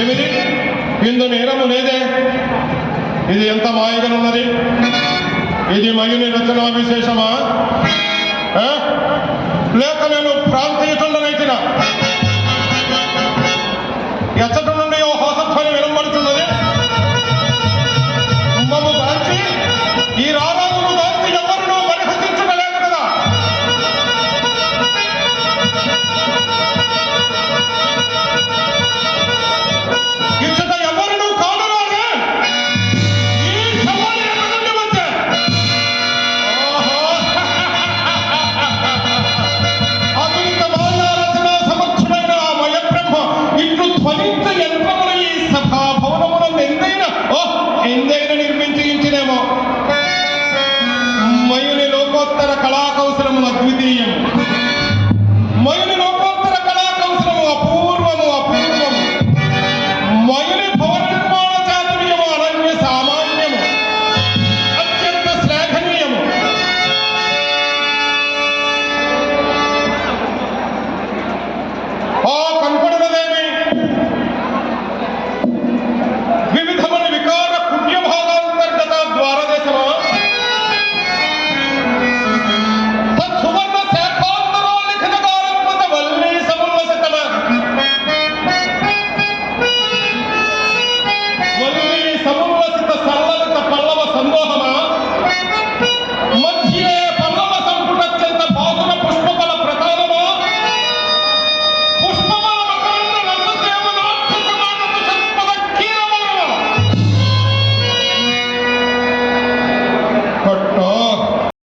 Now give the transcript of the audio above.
ఏమిది ఇందు నేరము లేదే? ఇది ఎంత మాయగనున్నది? ఇది మయుని రచనా విశేషమా? లేక నేను ప్రాంతీయుతుండనైతిన? ఎచ్చట నుండి ఓ హోసధ్వని వినబడుతున్నది. మమ్ము గాంచి ఈ రారాజును గాంచి ఎవరునూ పరిహసించలేదు కదా. ఇచ్చట ఎవరునూ కాదరాదే. ఈ సవాలు ఎక్కడి నుండి వచ్చే? అతులిత మాయా రచనా సమర్థుడైన ఆ మయ బ్రహ్మ ఇట్లు ధ్వని